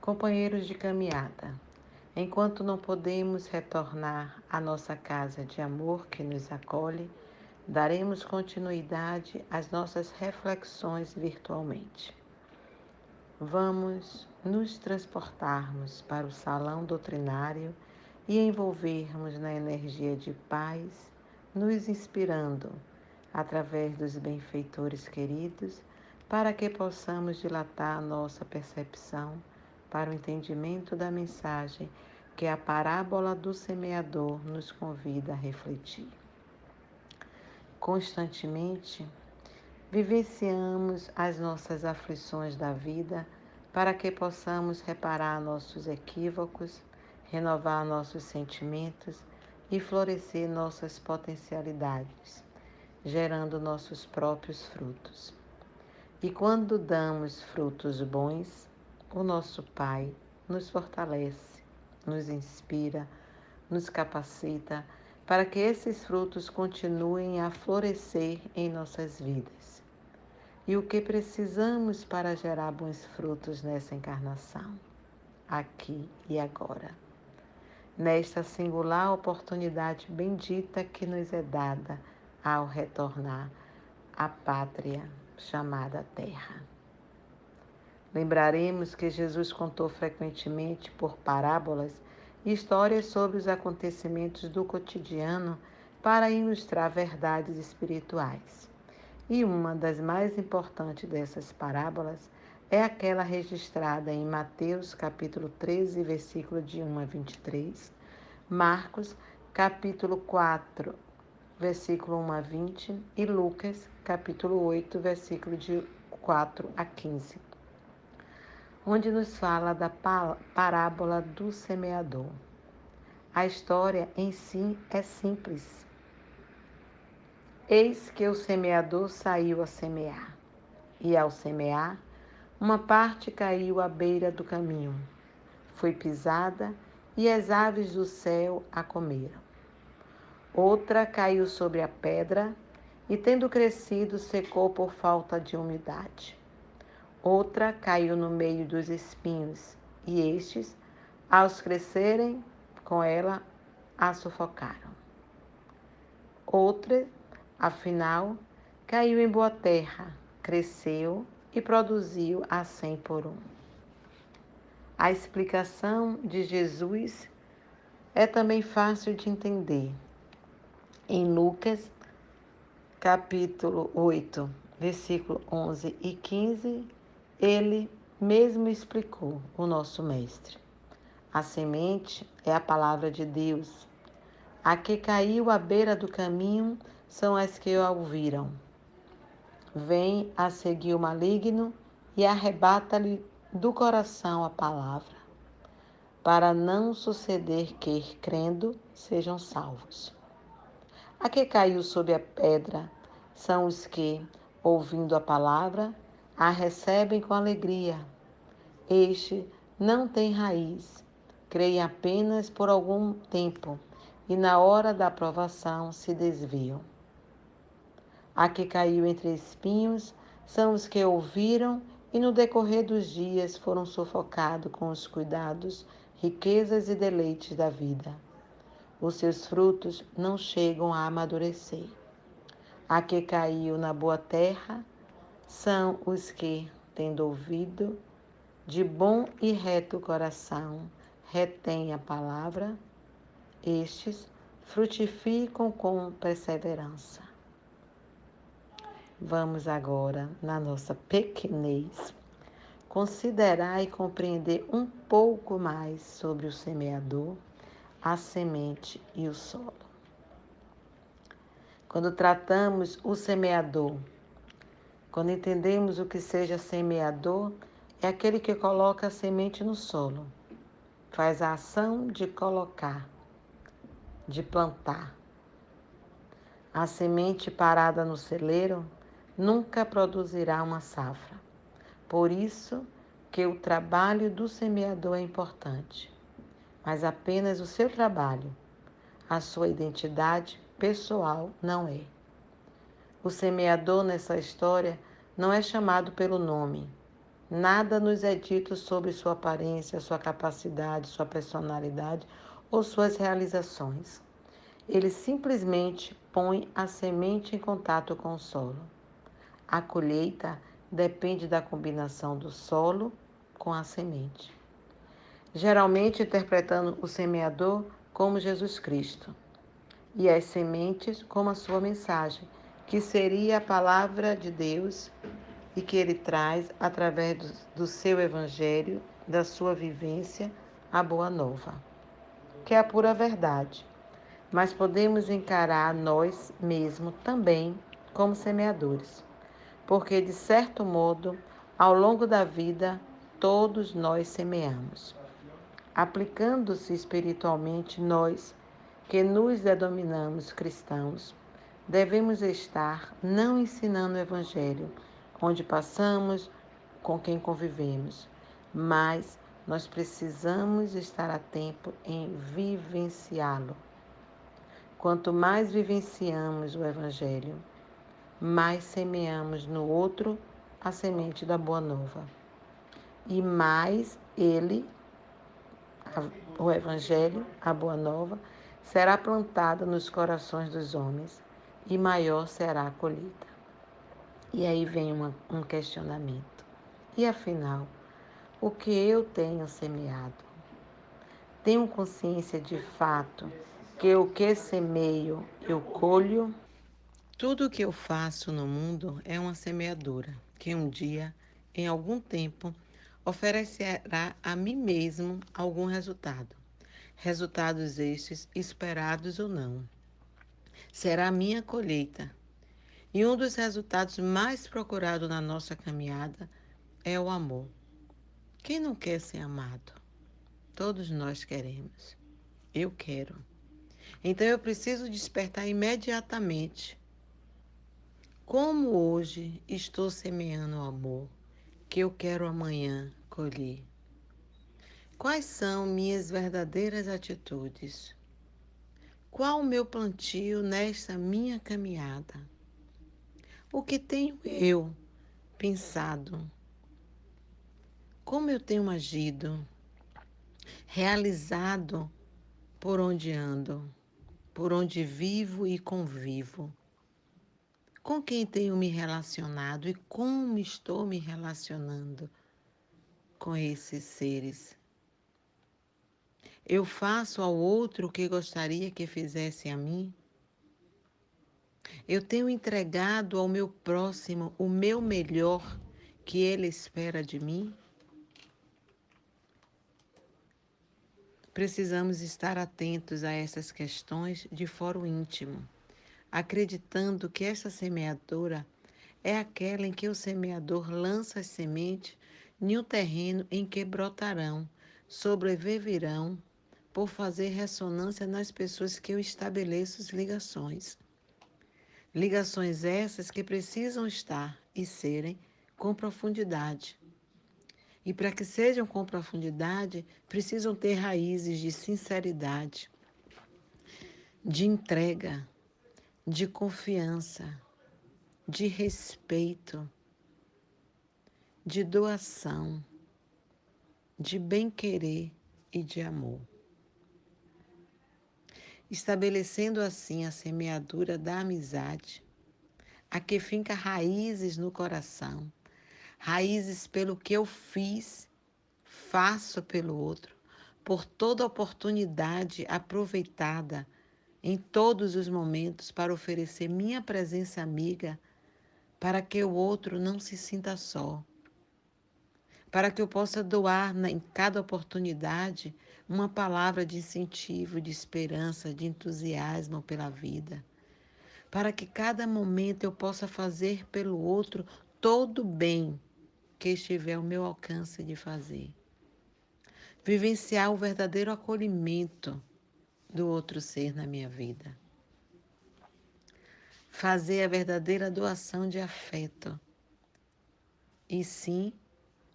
Companheiros de caminhada, enquanto não podemos retornar à nossa casa de amor que nos acolhe, daremos continuidade às nossas reflexões virtualmente. Vamos nos transportarmos para o salão doutrinário e envolvermos na energia de paz, nos inspirando através dos benfeitores queridos, para que possamos dilatar a nossa percepção para o entendimento da mensagem que a parábola do semeador nos convida a refletir. Constantemente, vivenciamos as nossas aflições da vida para que possamos reparar nossos equívocos, renovar nossos sentimentos e florescer nossas potencialidades, gerando nossos próprios frutos. E quando damos frutos bons, o nosso Pai nos fortalece, nos inspira, nos capacita para que esses frutos continuem a florescer em nossas vidas. E o que precisamos para gerar bons frutos nessa encarnação, aqui e agora, nesta singular oportunidade bendita que nos é dada ao retornar à pátria chamada Terra. Lembraremos que Jesus contou frequentemente por parábolas histórias sobre os acontecimentos do cotidiano para ilustrar verdades espirituais. E uma das mais importantes dessas parábolas é aquela registrada em Mateus capítulo 13, versículo de 1 a 23, Marcos capítulo 4, versículo 1 a 20 e Lucas capítulo 8, versículo de 4 a 15. Onde nos fala da parábola do semeador. A história em si é simples. Eis que o semeador saiu a semear, e ao semear, uma parte caiu à beira do caminho, foi pisada e as aves do céu a comeram. Outra caiu sobre a pedra e, tendo crescido, secou por falta de umidade. Outra caiu no meio dos espinhos, e estes, ao crescerem com ela, a sufocaram. Outra, afinal, caiu em boa terra, cresceu e produziu a 100 por 1. A explicação de Jesus é também fácil de entender. Em Lucas, capítulo 8, versículo 11 e 15, ele mesmo explicou, o nosso mestre. A semente é a palavra de Deus. A que caiu à beira do caminho são as que a ouviram. Vem a seguir o maligno e arrebata-lhe do coração a palavra, para não suceder que, crendo, sejam salvos. A que caiu sob a pedra são os que, ouvindo a palavra, a recebem com alegria. Este não tem raiz, creem apenas por algum tempo e na hora da aprovação se desviam. A que caiu entre espinhos são os que ouviram e no decorrer dos dias foram sufocados com os cuidados, riquezas e deleites da vida. Os seus frutos não chegam a amadurecer. A que caiu na boa terra são os que, tendo ouvido, de bom e reto coração, retêm a palavra, estes frutificam com perseverança. Vamos agora, na nossa pequenez, considerar e compreender um pouco mais sobre o semeador, a semente e o solo. Quando tratamos o semeador, quando entendemos o que seja semeador, é aquele que coloca a semente no solo, faz a ação de colocar, de plantar. A semente parada no celeiro nunca produzirá uma safra. Por isso que o trabalho do semeador é importante, mas apenas o seu trabalho, a sua identidade pessoal não é. O semeador nessa história não é chamado pelo nome, Nada nos é dito sobre sua aparência, sua capacidade, sua personalidade ou suas realizações. Ele simplesmente põe a semente em contato com o solo. A colheita depende da combinação do solo com a semente. Geralmente interpretando o semeador como Jesus Cristo e as sementes como a sua mensagem, que seria a palavra de Deus e que ele traz através do seu evangelho, da sua vivência, a boa nova, que é a pura verdade. Mas podemos encarar nós mesmos também como semeadores, porque de certo modo, ao longo da vida, todos nós semeamos. Aplicando-se espiritualmente, nós, que nos denominamos cristãos, devemos estar não ensinando o Evangelho, onde passamos, com quem convivemos, mas nós precisamos estar atentos em vivenciá-lo. Quanto mais vivenciamos o Evangelho, mais semeamos no outro a semente da Boa Nova. E mais ele, o Evangelho, a Boa Nova, será plantada nos corações dos homens e maior será a colheita. E aí vem um questionamento. E afinal, o que eu tenho semeado? Tenho consciência de fato que o que semeio eu colho? Tudo o que eu faço no mundo é uma semeadura, que um dia, em algum tempo, oferecerá a mim mesmo algum resultado. Resultados estes, esperados ou não. Será a minha colheita. E um dos resultados mais procurados na nossa caminhada é o amor. Quem não quer ser amado? Todos nós queremos. Eu quero. Então eu preciso despertar imediatamente. Como hoje estou semeando o amor que eu quero amanhã colher? Quais são minhas verdadeiras atitudes? Qual o meu plantio nesta minha caminhada? O que tenho eu pensado? Como eu tenho agido? Realizado por onde ando, por onde vivo e convivo? Com quem tenho me relacionado e como estou me relacionando com esses seres? Eu faço ao outro o que gostaria que fizesse a mim? Eu tenho entregado ao meu próximo o meu melhor que ele espera de mim? Precisamos estar atentos a essas questões de foro íntimo, acreditando que essa semeadura é aquela em que o semeador lança as sementes em um terreno em que brotarão, sobreviverão, por fazer ressonância nas pessoas que eu estabeleço as ligações. Ligações essas que precisam estar e serem com profundidade. E para que sejam com profundidade, precisam ter raízes de sinceridade, de entrega, de confiança, de respeito, de doação, de bem-querer e de amor. Estabelecendo assim a semeadura da amizade, a que finca raízes no coração, raízes pelo que eu fiz, faço pelo outro, por toda oportunidade aproveitada em todos os momentos para oferecer minha presença amiga, para que o outro não se sinta só, para que eu possa doar em cada oportunidade uma palavra de incentivo, de esperança, de entusiasmo pela vida, para que cada momento eu possa fazer pelo outro todo o bem que estiver ao meu alcance de fazer. Vivenciar o verdadeiro acolhimento do outro ser na minha vida. Fazer a verdadeira doação de afeto. E sim,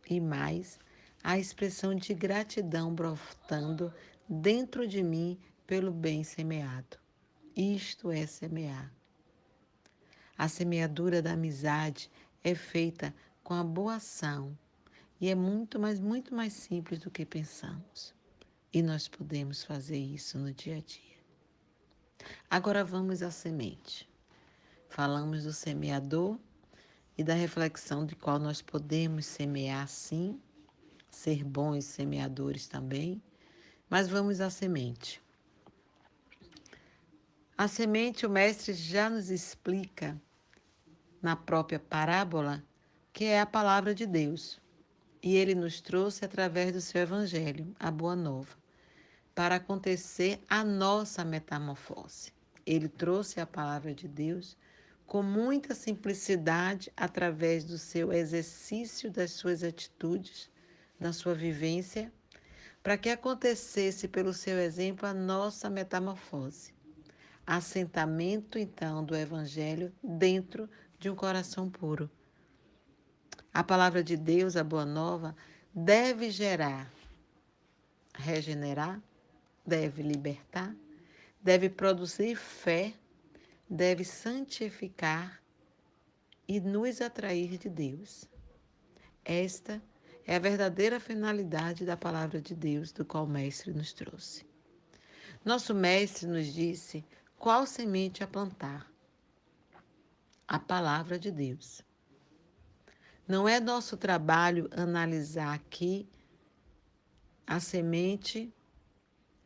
e mais, a expressão de gratidão brotando dentro de mim pelo bem semeado. Isto é semear. A semeadura da amizade é feita com a boa ação E é muito, mas muito mais simples do que pensamos. E nós podemos fazer isso no dia a dia. Agora vamos à semente. Falamos do semeador e da reflexão de qual nós podemos semear sim, ser bons semeadores também. Mas vamos à semente. A semente, o mestre já nos explica na própria parábola que é a palavra de Deus. E ele nos trouxe através do seu evangelho, a Boa Nova, para acontecer a nossa metamorfose. Ele trouxe a palavra de Deus com muita simplicidade através do seu exercício, das suas atitudes, da sua vivência, para que acontecesse pelo seu exemplo a nossa metamorfose. Assentamento, então, do Evangelho dentro de um coração puro. A palavra de Deus, a Boa Nova, deve gerar, regenerar, deve libertar, deve produzir fé, deve santificar e nos atrair de Deus. Esta é a verdadeira finalidade da palavra de Deus, do qual o Mestre nos trouxe. Nosso Mestre nos disse qual semente a plantar. A palavra de Deus. Não é nosso trabalho analisar aqui a semente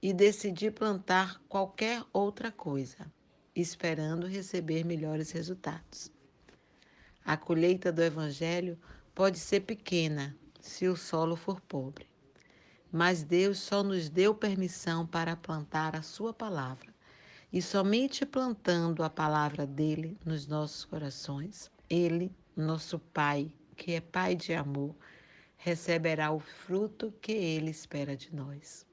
e decidir plantar qualquer outra coisa, esperando receber melhores resultados. A colheita do Evangelho pode ser pequena se o solo for pobre, mas Deus só nos deu permissão para plantar a sua palavra. E somente plantando a palavra dele nos nossos corações, ele, nosso Pai, que é Pai de amor, receberá o fruto que ele espera de nós.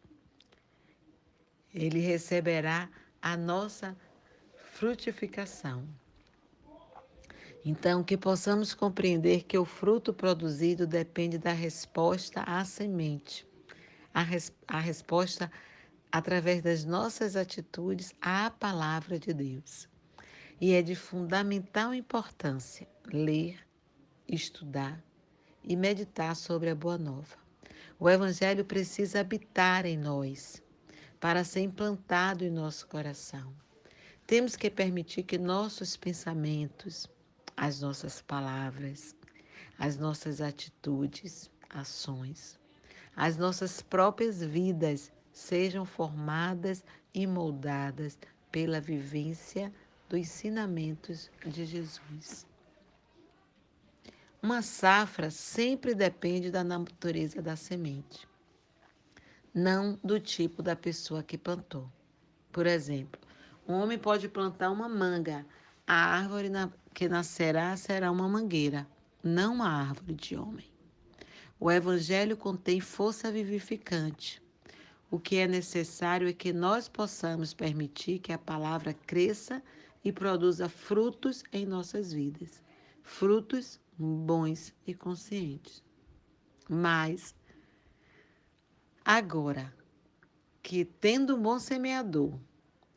Ele receberá a nossa frutificação. Então, que possamos compreender que o fruto produzido depende da resposta à semente, a resposta através das nossas atitudes à palavra de Deus. E é de fundamental importância ler, estudar e meditar sobre a Boa Nova. O Evangelho precisa habitar em nós para ser implantado em nosso coração. Temos que permitir que nossos pensamentos, as nossas palavras, as nossas atitudes, ações, as nossas próprias vidas sejam formadas e moldadas pela vivência dos ensinamentos de Jesus. Uma safra sempre depende da natureza da semente, não do tipo da pessoa que plantou. Por exemplo, um homem pode plantar uma manga, a árvore que nascerá será uma mangueira, não uma árvore de homem. O Evangelho contém força vivificante. O que é necessário é que nós possamos permitir que a palavra cresça e produza frutos em nossas vidas. Frutos bons e conscientes. Mas, agora que tendo um bom semeador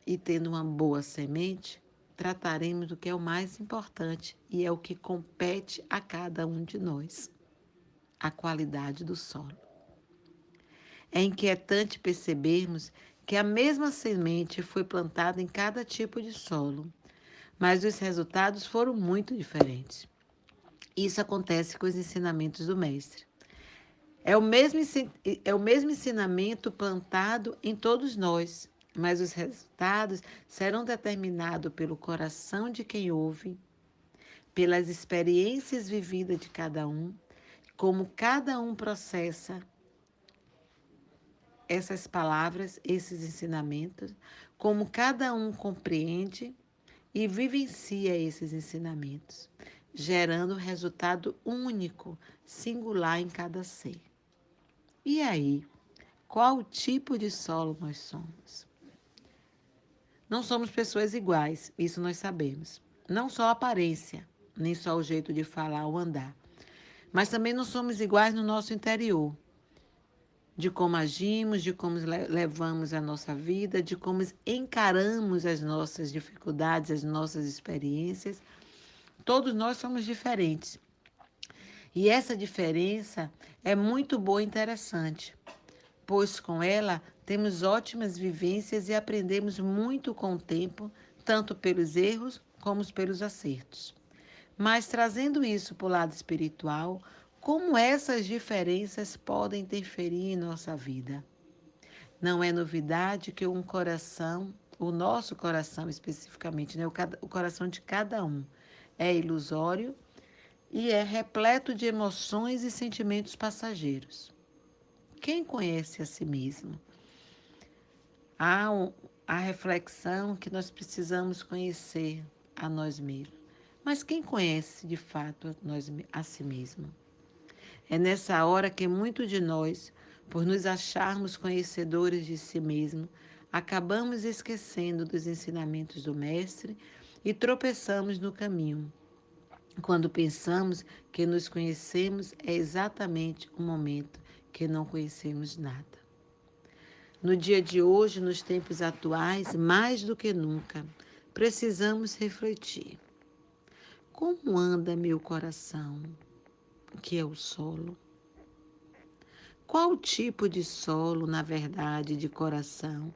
e tendo uma boa semente, trataremos do que é o mais importante e é o que compete a cada um de nós: a qualidade do solo. É inquietante percebermos que a mesma semente foi plantada em cada tipo de solo, mas os resultados foram muito diferentes. Isso acontece com os ensinamentos do Mestre. É o mesmo ensinamento plantado em todos nós, mas os resultados serão determinados pelo coração de quem ouve, pelas experiências vividas de cada um, como cada um processa essas palavras, esses ensinamentos, como cada um compreende e vivencia esses ensinamentos, gerando resultado único, singular em cada ser. E aí, qual tipo de solo nós somos? Não somos pessoas iguais, isso nós sabemos. Não só a aparência, nem só o jeito de falar ou andar, mas também não somos iguais no nosso interior, de como agimos, de como levamos a nossa vida, de como encaramos as nossas dificuldades, as nossas experiências. Todos nós somos diferentes. E essa diferença é muito boa e interessante, pois com ela temos ótimas vivências e aprendemos muito com o tempo, tanto pelos erros como pelos acertos. Mas trazendo isso para o lado espiritual, como essas diferenças podem interferir em nossa vida? Não é novidade que um coração, o nosso coração especificamente, né, o coração de cada um, é ilusório e é repleto de emoções e sentimentos passageiros. Quem conhece a si mesmo? Há a reflexão que nós precisamos conhecer a nós mesmos. Mas quem conhece de fato a si mesmo? É nessa hora que muitos de nós, por nos acharmos conhecedores de si mesmo, acabamos esquecendo dos ensinamentos do Mestre e tropeçamos no caminho. Quando pensamos que nos conhecemos, é exatamente o momento que não conhecemos nada. No dia de hoje, nos tempos atuais, mais do que nunca, precisamos refletir. Como anda meu coração, que é o solo? Qual tipo de solo, na verdade, de coração,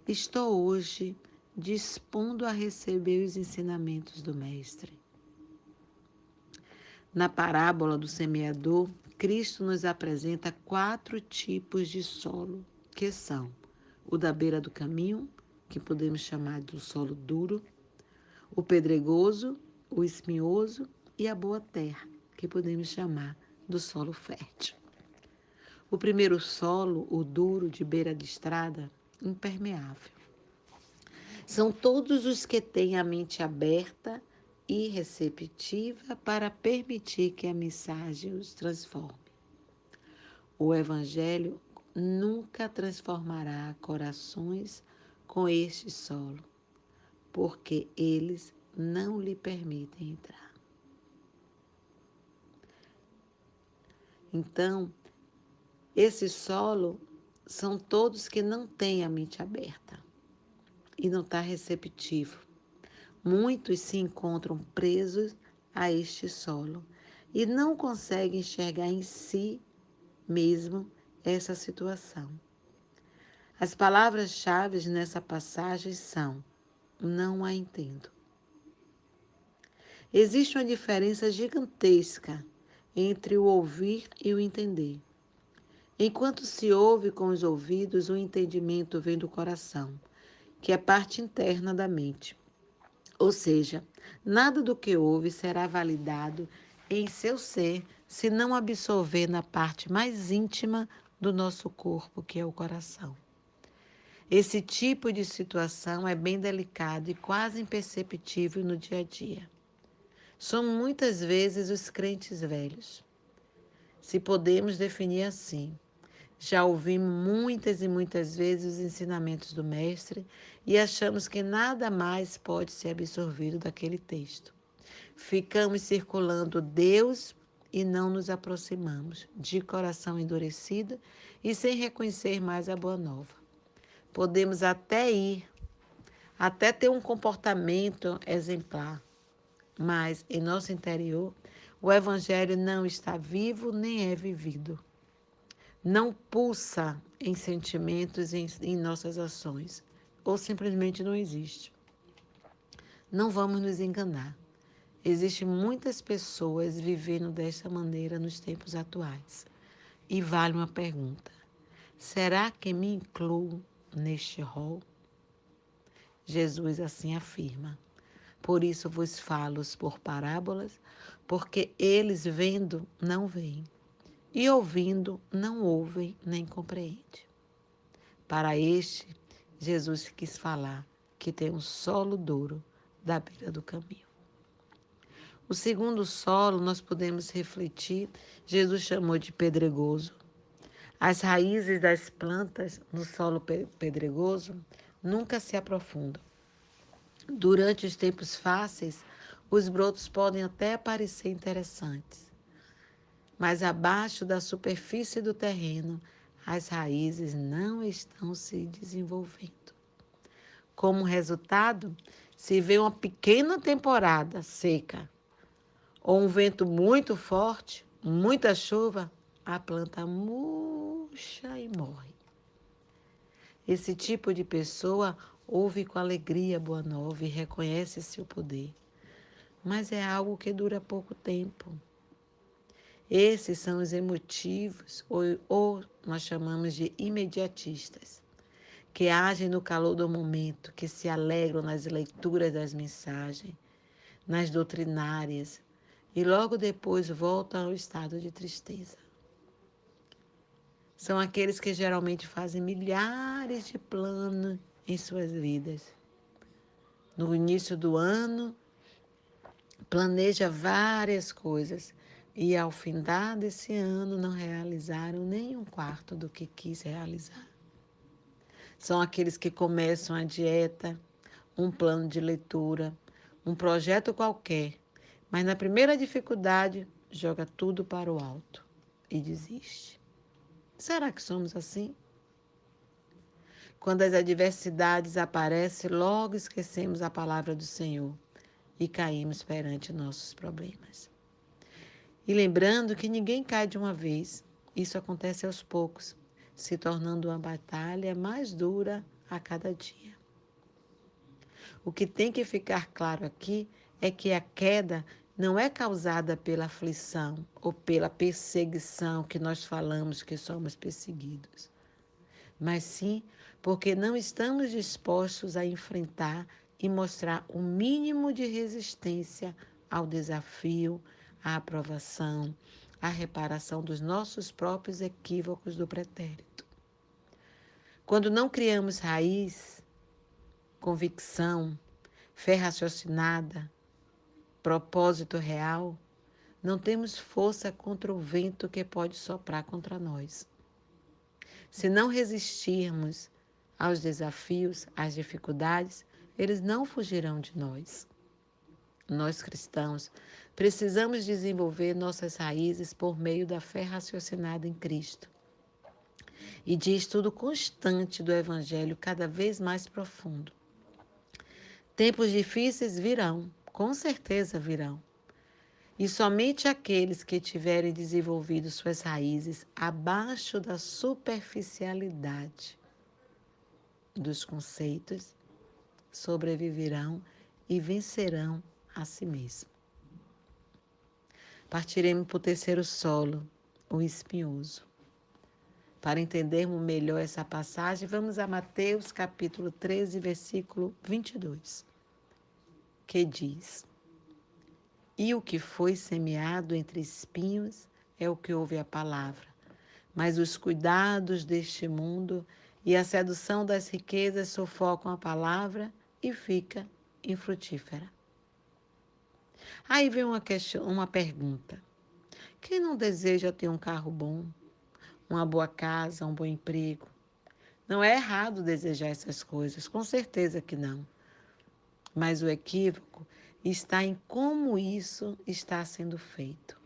estou hoje dispondo a receber os ensinamentos do Mestre? Na parábola do semeador, Cristo nos apresenta 4 tipos de solo, que são o da beira do caminho, que podemos chamar do solo duro, o pedregoso, o espinhoso e a boa terra, que podemos chamar do solo fértil. O primeiro solo, o duro de beira de estrada, impermeável. São todos os que têm a mente aberta e receptiva para permitir que a mensagem os transforme. O Evangelho nunca transformará corações com este solo, porque eles não lhe permitem entrar. Então, esse solo são todos que não têm a mente aberta e não está receptivo. Muitos se encontram presos a este solo e não conseguem enxergar em si mesmo essa situação. As palavras-chave nessa passagem são: não a entendo. Existe uma diferença gigantesca entre o ouvir e o entender. Enquanto se ouve com os ouvidos, o entendimento vem do coração, que é parte interna da mente. Ou seja, nada do que ouve será validado em seu ser se não absorver na parte mais íntima do nosso corpo, que é o coração. Esse tipo de situação é bem delicado e quase imperceptível no dia a dia. São muitas vezes os crentes velhos, se podemos definir assim. Já ouvimos muitas e muitas vezes os ensinamentos do Mestre e achamos que nada mais pode ser absorvido daquele texto. Ficamos circulando Deus e não nos aproximamos, de coração endurecido e sem reconhecer mais a boa nova. Podemos até ter um comportamento exemplar, mas em nosso interior o Evangelho não está vivo nem é vivido. Não pulsa em sentimentos em nossas ações, ou simplesmente não existe. Não vamos nos enganar. Existem muitas pessoas vivendo desta maneira nos tempos atuais. E vale uma pergunta: será que me incluo neste rol? Jesus assim afirma: por isso vos falo por parábolas, porque eles vendo não veem, e ouvindo não ouvem nem compreendem. Para este, Jesus quis falar que tem um solo duro da beira do caminho. O segundo solo, nós podemos refletir, Jesus chamou de pedregoso. As raízes das plantas no solo pedregoso nunca se aprofundam. Durante os tempos fáceis, os brotos podem até parecer interessantes, mas abaixo da superfície do terreno, as raízes não estão se desenvolvendo. Como resultado, se vê uma pequena temporada seca ou um vento muito forte, Muita chuva, a planta murcha e morre. Esse tipo de pessoa ouve com alegria a boa nova e reconhece seu poder, mas é algo que dura pouco tempo. Esses são os emotivos, ou nós chamamos de imediatistas, que agem no calor do momento, que se alegram nas leituras das mensagens, nas doutrinárias, e logo depois voltam ao estado de tristeza. São aqueles que geralmente fazem milhares de planos em suas vidas. No início do ano, planeja várias coisas e ao findar desse ano não realizaram nem um quarto do que quis realizar. São aqueles que começam a dieta, um plano de leitura, um projeto qualquer, mas na primeira dificuldade joga tudo para o alto e desiste. Será que somos assim? Quando as adversidades aparecem, logo esquecemos a palavra do Senhor e caímos perante nossos problemas. E lembrando que ninguém cai de uma vez, isso acontece aos poucos, se tornando uma batalha mais dura a cada dia. O que tem que ficar claro aqui é que a queda não é causada pela aflição ou pela perseguição que nós falamos que somos perseguidos, mas sim porque não estamos dispostos a enfrentar e mostrar o mínimo de resistência ao desafio, à aprovação, à reparação dos nossos próprios equívocos do pretérito. Quando não criamos raiz, convicção, fé raciocinada, propósito real, não temos força contra o vento que pode soprar contra nós. Se não resistirmos aos desafios, às dificuldades, eles não fugirão de nós. Nós cristãos precisamos desenvolver nossas raízes por meio da fé raciocinada em Cristo e de estudo constante do Evangelho cada vez mais profundo. Tempos difíceis virão, com certeza virão. E somente aqueles que tiverem desenvolvido suas raízes abaixo da superficialidade dos conceitos sobreviverão e vencerão a si mesmos. Partiremos para o terceiro solo, o espinhoso. Para entendermos melhor essa passagem, vamos a Mateus capítulo 13, versículo 22, que diz: E o que foi semeado entre espinhos é o que ouve a palavra, mas os cuidados deste mundo e a sedução das riquezas sufocam a palavra e fica infrutífera. Aí vem uma pergunta. Quem não deseja ter um carro bom, uma boa casa, um bom emprego? Não é errado desejar essas coisas, com certeza que não. Mas o equívoco está em como isso está sendo feito.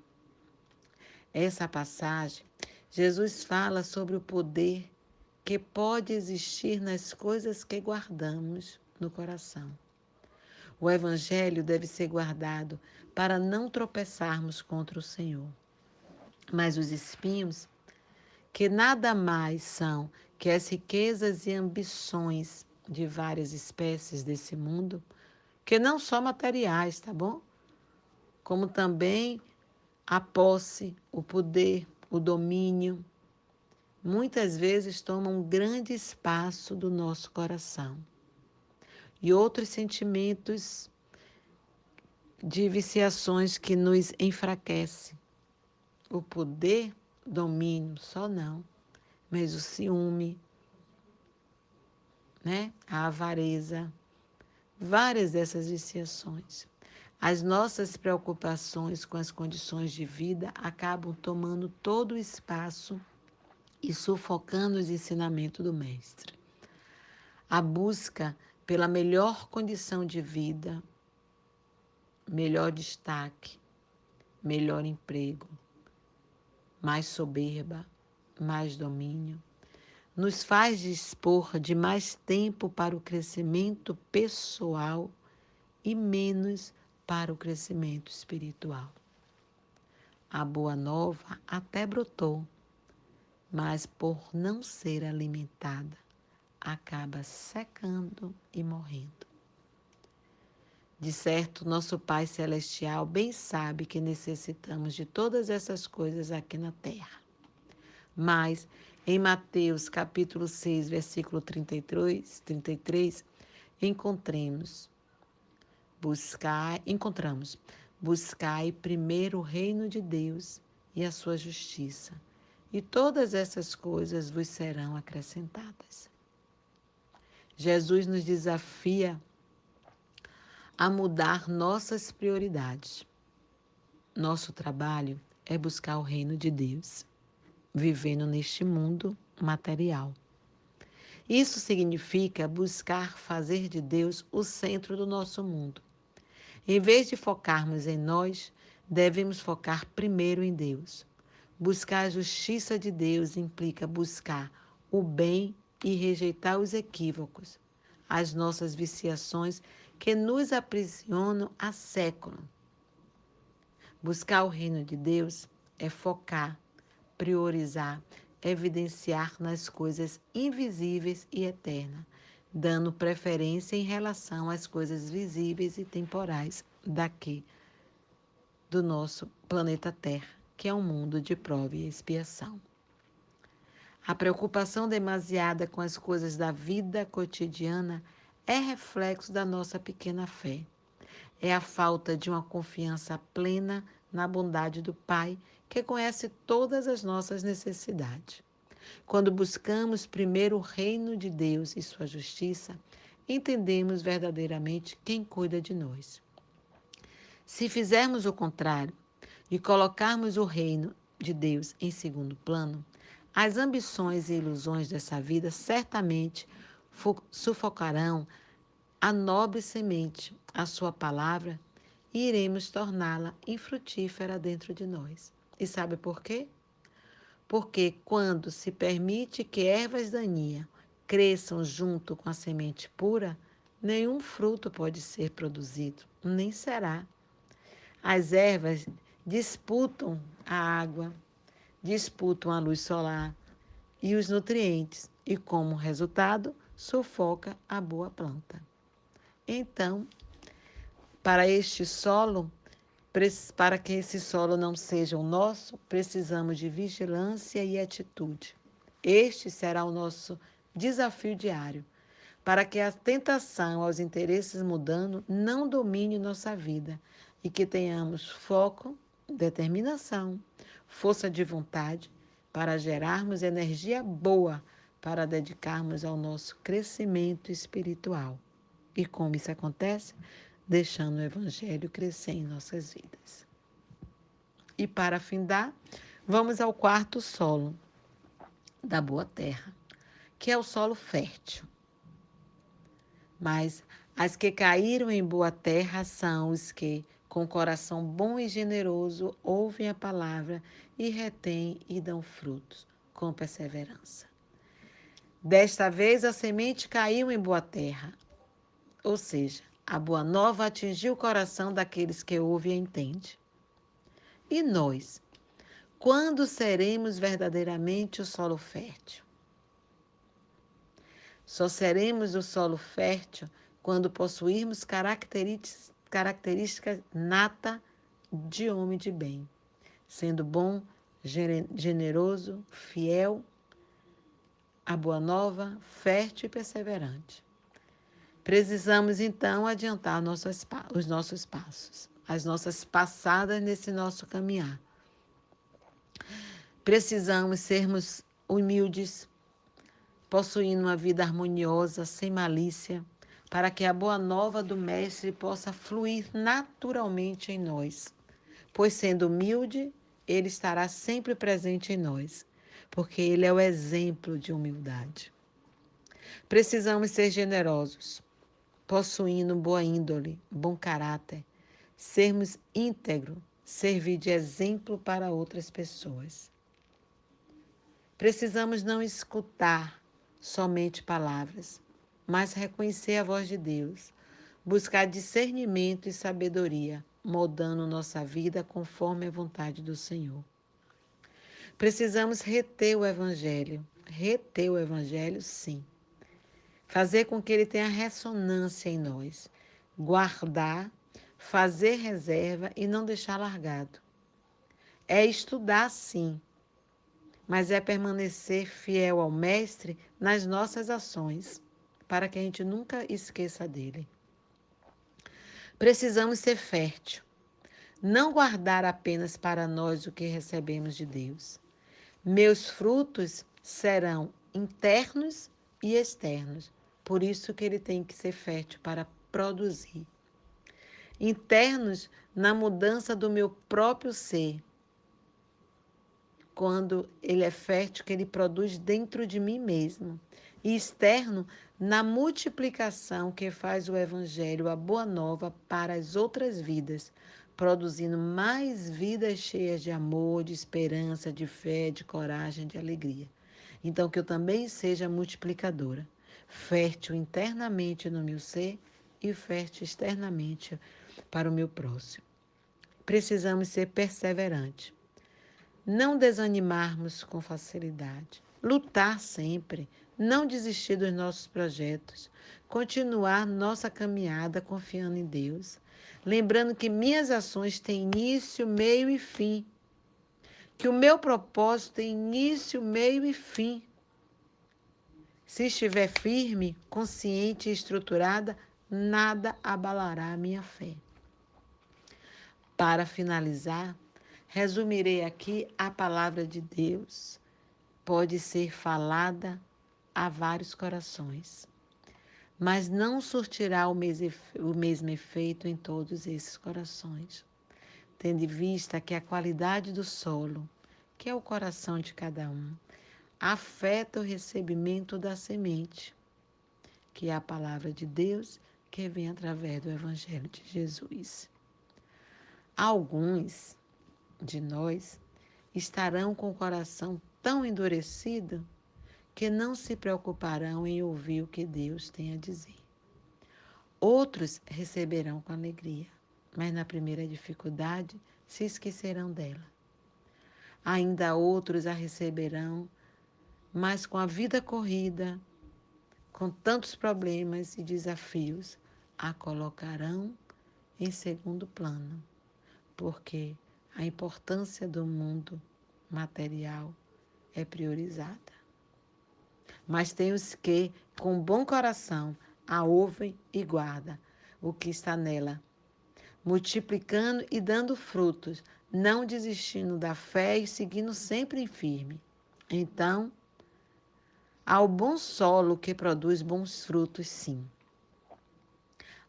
Essa passagem, Jesus fala sobre o poder que pode existir nas coisas que guardamos no coração. O Evangelho deve ser guardado para não tropeçarmos contra o Senhor. Mas os espinhos, que nada mais são que as riquezas e ambições de várias espécies desse mundo, que não só materiais, tá bom? Como também a posse, o poder, o domínio, muitas vezes tomam um grande espaço do nosso coração. E outros sentimentos de viciações que nos enfraquecem. O poder, domínio, só não, mas o ciúme, né? A avareza, várias dessas viciações. As nossas preocupações com as condições de vida acabam tomando todo o espaço e sufocando os ensinamentos do Mestre. A busca pela melhor condição de vida, melhor destaque, melhor emprego, mais soberba, mais domínio, nos faz dispor de mais tempo para o crescimento pessoal e menos para o crescimento espiritual. A boa nova até brotou, mas por não ser alimentada, acaba secando e morrendo. De certo, nosso Pai Celestial bem sabe que necessitamos de todas essas coisas aqui na terra. Mas, em Mateus capítulo 6, versículo 33, encontramos, buscai primeiro o reino de Deus e a sua justiça, e todas essas coisas vos serão acrescentadas. Jesus nos desafia a mudar nossas prioridades. Nosso trabalho é buscar o reino de Deus, vivendo neste mundo material. Isso significa buscar fazer de Deus o centro do nosso mundo. Em vez de focarmos em nós, devemos focar primeiro em Deus. Buscar a justiça de Deus implica buscar o bem e rejeitar os equívocos, as nossas viciações que nos aprisionam há séculos. Buscar o reino de Deus é focar, priorizar, evidenciar nas coisas invisíveis e eternas, dando preferência em relação às coisas visíveis e temporais daqui, do nosso planeta Terra, que é um mundo de prova e expiação. A preocupação demasiada com as coisas da vida cotidiana é reflexo da nossa pequena fé. É a falta de uma confiança plena na bondade do Pai, que conhece todas as nossas necessidades. Quando buscamos primeiro o reino de Deus e sua justiça, entendemos verdadeiramente quem cuida de nós. Se fizermos o contrário e colocarmos o reino de Deus em segundo plano, as ambições e ilusões dessa vida certamente sufocarão a nobre semente, a sua palavra, e iremos torná-la infrutífera dentro de nós. E sabe por quê? Porque quando se permite que ervas daninhas cresçam junto com a semente pura, nenhum fruto pode ser produzido, nem será. As ervas disputam a água, disputam a luz solar e os nutrientes, e como resultado, sufoca a boa planta. Então, para que esse solo não seja o nosso, precisamos de vigilância e atitude. Este será o nosso desafio diário, para que a tentação aos interesses mudando não domine nossa vida e que tenhamos foco, determinação, força de vontade para gerarmos energia boa para dedicarmos ao nosso crescimento espiritual. E como isso acontece? Deixando o Evangelho crescer em nossas vidas. E para findar, vamos ao quarto solo da boa terra, que é o solo fértil. Mas as que caíram em boa terra são os que, com coração bom e generoso, ouvem a palavra e retêm e dão frutos com perseverança. Desta vez a semente caiu em boa terra, ou seja, a boa nova atingiu o coração daqueles que ouvem e entendem. E nós, quando seremos verdadeiramente o solo fértil? Só seremos o solo fértil quando possuirmos características nata de homem de bem, sendo bom, generoso, fiel, a boa nova, fértil e perseverante. Precisamos, então, adiantar os nossos passos, as nossas passadas nesse nosso caminhar. Precisamos sermos humildes, possuindo uma vida harmoniosa, sem malícia, para que a boa nova do Mestre possa fluir naturalmente em nós. Pois, sendo humilde, ele estará sempre presente em nós, porque ele é o exemplo de humildade. Precisamos ser generosos, possuindo boa índole, bom caráter, sermos íntegros, servir de exemplo para outras pessoas. Precisamos não escutar somente palavras, mas reconhecer a voz de Deus, buscar discernimento e sabedoria moldando nossa vida conforme a vontade do Senhor. Precisamos reter o Evangelho. Reter o Evangelho, sim. Fazer com que ele tenha ressonância em nós. Guardar, fazer reserva e não deixar largado. É estudar, sim, mas é permanecer fiel ao Mestre nas nossas ações, para que a gente nunca esqueça dele. Precisamos ser fértil, não guardar apenas para nós o que recebemos de Deus. Meus frutos serão internos e externos, por isso que ele tem que ser fértil para produzir. Internos na mudança do meu próprio ser, quando ele é fértil, que ele produz dentro de mim mesmo. E externo, na multiplicação que faz o Evangelho, a Boa Nova, para as outras vidas, produzindo mais vidas cheias de amor, de esperança, de fé, de coragem, de alegria. Então, que eu também seja multiplicadora, fértil internamente no meu ser e fértil externamente para o meu próximo. Precisamos ser perseverantes. Não desanimarmos com facilidade. Lutar sempre. Não desistir dos nossos projetos. Continuar nossa caminhada confiando em Deus. Lembrando que minhas ações têm início, meio e fim. Que o meu propósito tem início, meio e fim. Se estiver firme, consciente e estruturada, nada abalará a minha fé. Para finalizar, resumirei aqui a palavra de Deus. Pode ser falada a vários corações, mas não surtirá o mesmo efeito em todos esses corações, tendo em vista que a qualidade do solo, que é o coração de cada um, afeta o recebimento da semente, que é a palavra de Deus que vem através do Evangelho de Jesus. Alguns de nós estarão com o coração tão endurecido que não se preocuparão em ouvir o que Deus tem a dizer. Outros receberão com alegria, mas na primeira dificuldade se esquecerão dela. Ainda outros a receberão, mas com a vida corrida, com tantos problemas e desafios, a colocarão em segundo plano, porque a importância do mundo material é priorizada. Mas tem os que, com bom coração, a ouvem e guardam o que está nela, multiplicando e dando frutos, não desistindo da fé e seguindo sempre em firme. Então, há o bom solo que produz bons frutos, sim.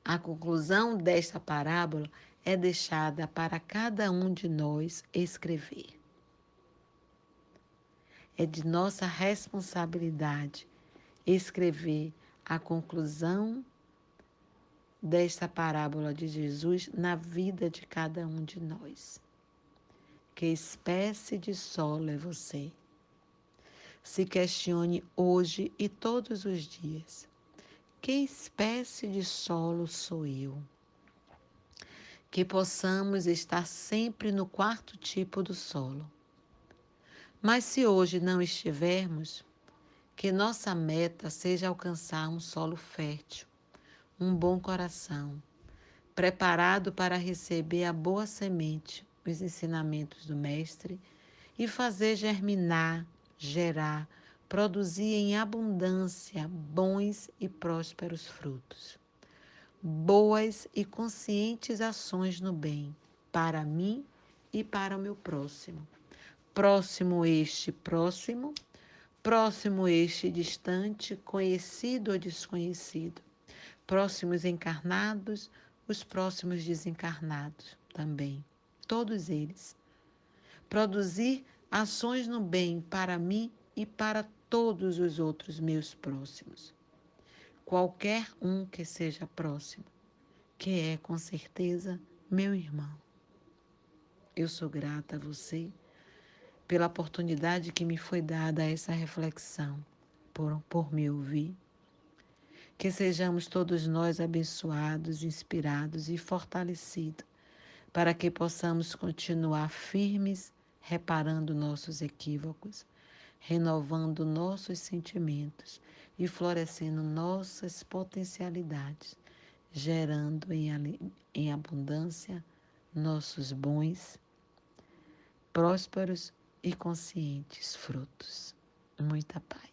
A conclusão desta parábola é deixada para cada um de nós escrever. É de nossa responsabilidade escrever a conclusão desta parábola de Jesus na vida de cada um de nós. Que espécie de solo é você? Se questione hoje e todos os dias. Que espécie de solo sou eu? Que possamos estar sempre no quarto tipo do solo. Mas se hoje não estivermos, que nossa meta seja alcançar um solo fértil, um bom coração, preparado para receber a boa semente, os ensinamentos do Mestre, e fazer germinar, gerar, produzir em abundância bons e prósperos frutos. Boas e conscientes ações no bem, para mim e para o meu próximo. Próximo este distante, conhecido ou desconhecido. Próximos encarnados, os próximos desencarnados também. Todos eles. Produzir ações no bem para mim e para todos os outros meus próximos. Qualquer um que seja próximo, que é com certeza meu irmão. Eu sou grata a você pela oportunidade que me foi dada a essa reflexão, por me ouvir. Que sejamos todos nós abençoados, inspirados e fortalecidos para que possamos continuar firmes, reparando nossos equívocos, renovando nossos sentimentos e florescendo nossas potencialidades, gerando em abundância nossos bons, prósperos e conscientes frutos. Muita paz.